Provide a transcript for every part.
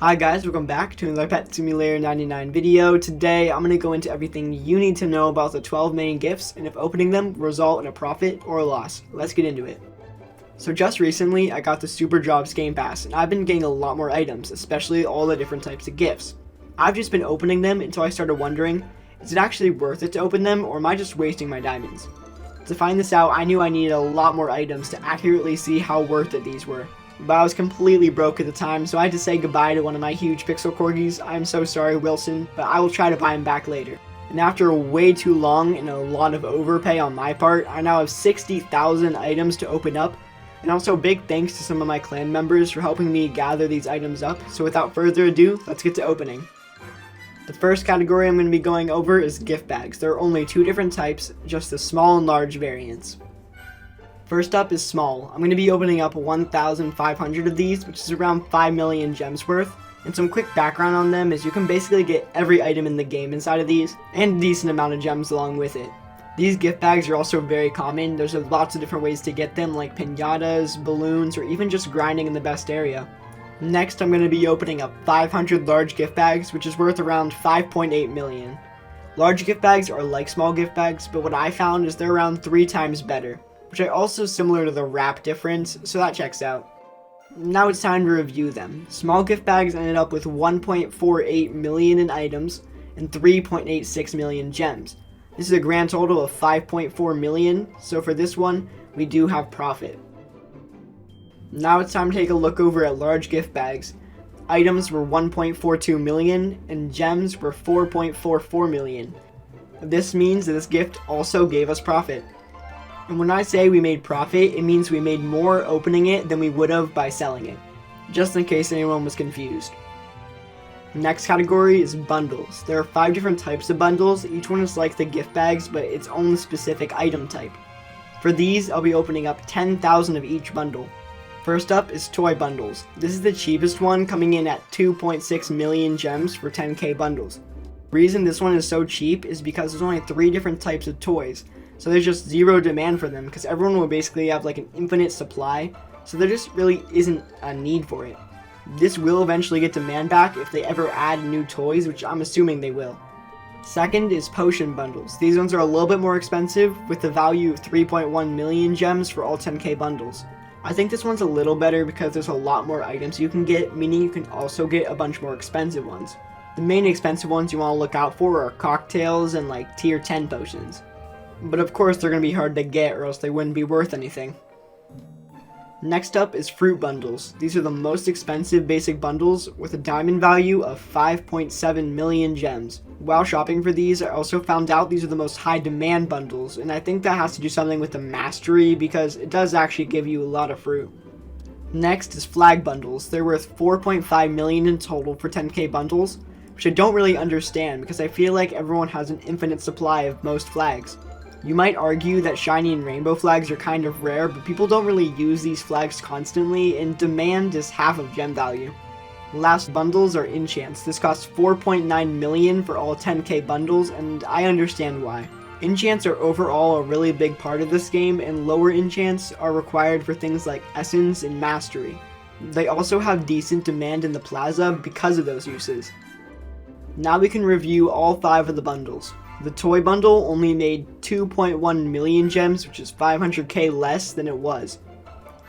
Hi guys, welcome back to another Pet Simulator 99 video. Today I'm going to go into everything you need to know about the 12 main gifts and if opening them will result in a profit or a loss. Let's get into it. So just recently I got the Super Jobs Game Pass and I've been getting a lot more items, especially all the different types of gifts. I've just been opening them until I started wondering, is it actually worth it to open them or am I just wasting my diamonds? To find this out, I knew I needed a lot more items to accurately see how worth it these were. But I was completely broke at the time, so I had to say goodbye to one of my huge pixel corgis. I'm so sorry, Wilson, but I will try to buy him back later. And after way too long and a lot of overpay on my part, I now have 60,000 items to open up. And also big thanks to some of my clan members for helping me gather these items up. So without further ado, let's get to opening. The first category I'm going to be going over is gift bags. There are only two different types, just the small and large variants. First up is small. I'm going to be opening up 1,500 of these, which is around 5 million gems worth. And some quick background on them is you can basically get every item in the game inside of these, and a decent amount of gems along with it. These gift bags are also very common. There's lots of different ways to get them, like pinatas, balloons, or even just grinding in the best area. Next, I'm going to be opening up 500 large gift bags, which is worth around 5.8 million. Large gift bags are like small gift bags, but what I found is they're around 3 times better, which are also similar to the wrap difference, so that checks out. Now it's time to review them. Small gift bags ended up with 1.48 million in items and 3.86 million gems. This is a grand total of 5.4 million, so for this one, we do have profit. Now it's time to take a look over at large gift bags. Items were 1.42 million and gems were 4.44 million. This means that this gift also gave us profit. And when I say we made profit, it means we made more opening it than we would have by selling it. Just in case anyone was confused. Next category is bundles. There are 5 different types of bundles. Each one is like the gift bags, but its own specific item type. For these, I'll be opening up 10,000 of each bundle. First up is toy bundles. This is the cheapest one, coming in at 2.6 million gems for 10k bundles. The reason this one is so cheap is because there's only 3 different types of toys. So there's just zero demand for them because everyone will basically have like an infinite supply, so there just really isn't a need for it. This will eventually get demand back if they ever add new toys, which I'm assuming they will. Second is potion bundles. These ones are a little bit more expensive with the value of 3.1 million gems for all 10k bundles. I think this one's a little better because there's a lot more items you can get, meaning you can also get a bunch more expensive ones. The main expensive ones you want to look out for are cocktails and like tier 10 potions. But of course they're going to be hard to get or else they wouldn't be worth anything. Next up is fruit bundles. These are the most expensive basic bundles with a diamond value of 5.7 million gems. While shopping for these, I also found out these are the most high demand bundles, and I think that has to do something with the mastery because it does actually give you a lot of fruit. Next is flag bundles. They're worth 4.5 million in total for 10k bundles, which I don't really understand because I feel like everyone has an infinite supply of most flags. You might argue that shiny and rainbow flags are kind of rare, but people don't really use these flags constantly, and demand is half of gem value. Last bundles are enchants. This costs 4.9 million for all 10k bundles, and I understand why. Enchants are overall a really big part of this game, and lower enchants are required for things like essence and mastery. They also have decent demand in the plaza because of those uses. Now we can review all 5 of the bundles. The toy bundle only made 2.1 million gems, which is 500k less than it was.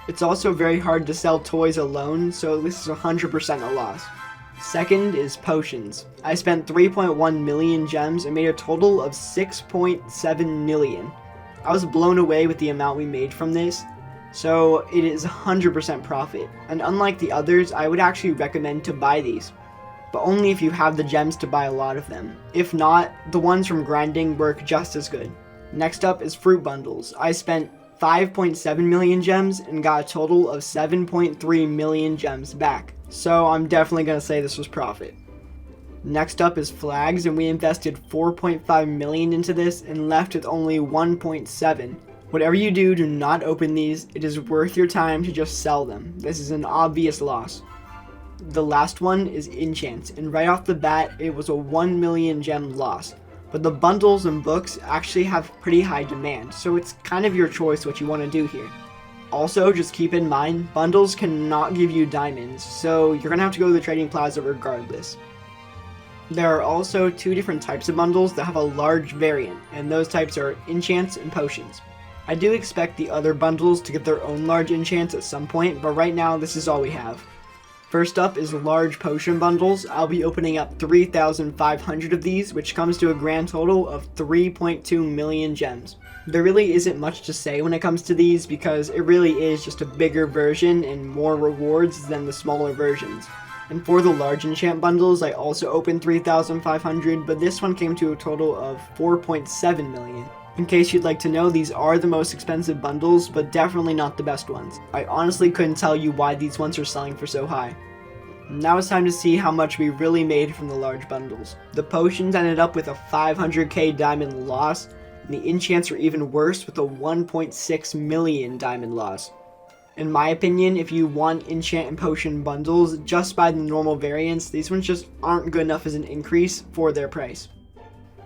It's also very hard to sell toys alone, so this is 100% a loss. Second is potions. I spent 3.1 million gems and made a total of 6.7 million. I was blown away with the amount we made from this, so it is 100% profit. And unlike the others, I would actually recommend to buy these. But only if you have the gems to buy a lot of them. If not, the ones from grinding work just as good. Next up is fruit bundles. I spent 5.7 million gems and got a total of 7.3 million gems back. So I'm definitely going to say this was profit. Next up is flags, and we invested 4.5 million into this and left with only 1.7. Whatever you do, do not open these. It is worth your time to just sell them. This is an obvious loss. The last one is enchants, and right off the bat it was a 1 million gem loss. But the bundles and books actually have pretty high demand, so it's kind of your choice what you want to do here. Also, just keep in mind, bundles cannot give you diamonds, so you're gonna have to go to the trading plaza regardless. There are also two different types of bundles that have a large variant, and those types are enchants and potions. I do expect the other bundles to get their own large enchants at some point, but right now this is all we have. First up is large potion bundles. I'll be opening up 3,500 of these, which comes to a grand total of 3.2 million gems. There really isn't much to say when it comes to these because it really is just a bigger version and more rewards than the smaller versions. And for the large enchant bundles, I also opened 3,500, but this one came to a total of 4.7 million. In case you'd like to know, these are the most expensive bundles, but definitely not the best ones. I honestly couldn't tell you why these ones are selling for so high. Now it's time to see how much we really made from the large bundles. The potions ended up with a 500k diamond loss, and the enchants were even worse with a 1.6 million diamond loss. In my opinion, if you want enchant and potion bundles, just buy the normal variants. These ones just aren't good enough as an increase for their price.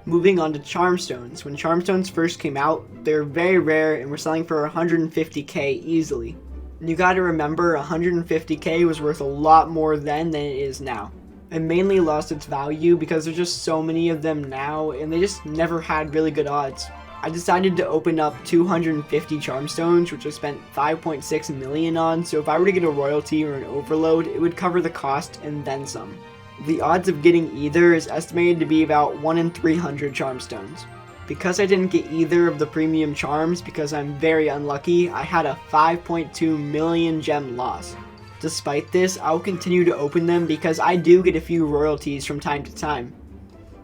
Moving on to charm stones. When charm stones first came out, they're very rare and were selling for 150k easily. And you gotta remember, 150k was worth a lot more then than it is now. It mainly lost its value because there's just so many of them now and they just never had really good odds. I decided to open up 250 charm stones, which I spent 5.6 million on, so if I were to get a royalty or an overload, it would cover the cost and then some. The odds of getting either is estimated to be about 1 in 300 charm stones. Because I didn't get either of the premium charms because I'm very unlucky, I had a 5.2 million gem loss. Despite this, I'll continue to open them because I do get a few royalties from time to time.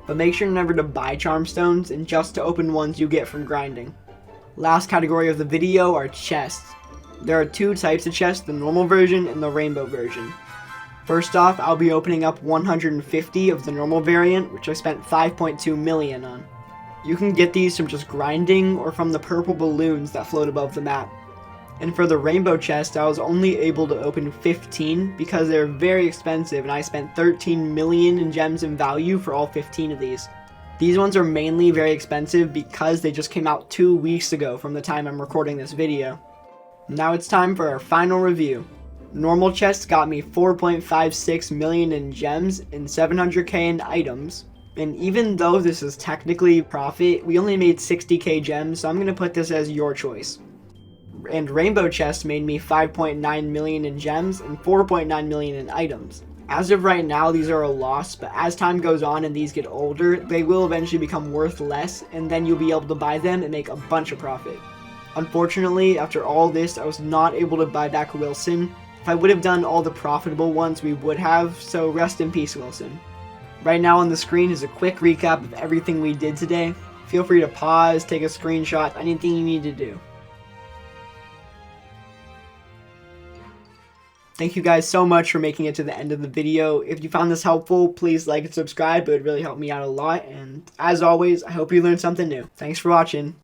But make sure never to buy charm stones and just to open ones you get from grinding. Last category of the video are chests. There are two types of chests, the normal version and the rainbow version. First off, I'll be opening up 150 of the normal variant, which I spent 5.2 million on. You can get these from just grinding or from the purple balloons that float above the map. And for the rainbow chest, I was only able to open 15 because they're very expensive and I spent 13 million in gems in value for all 15 of these. These ones are mainly very expensive because they just came out 2 weeks ago from the time I'm recording this video. Now it's time for our final review. Normal chests got me 4.56 million in gems and 700k in items. And even though this is technically profit, we only made 60k gems, so I'm going to put this as your choice. And rainbow chests made me 5.9 million in gems and 4.9 million in items. As of right now, these are a loss, but as time goes on and these get older, they will eventually become worth less, and then you'll be able to buy them and make a bunch of profit. Unfortunately, after all this, I was not able to buy back Wilson. If I would have done all the profitable ones, we would have, so rest in peace, Wilson. Right now on the screen is a quick recap of everything we did today. Feel free to pause, take a screenshot, anything you need to do. Thank you guys so much for making it to the end of the video. If you found this helpful, please like and subscribe. It would really help me out a lot. And as always, I hope you learned something new. Thanks for watching.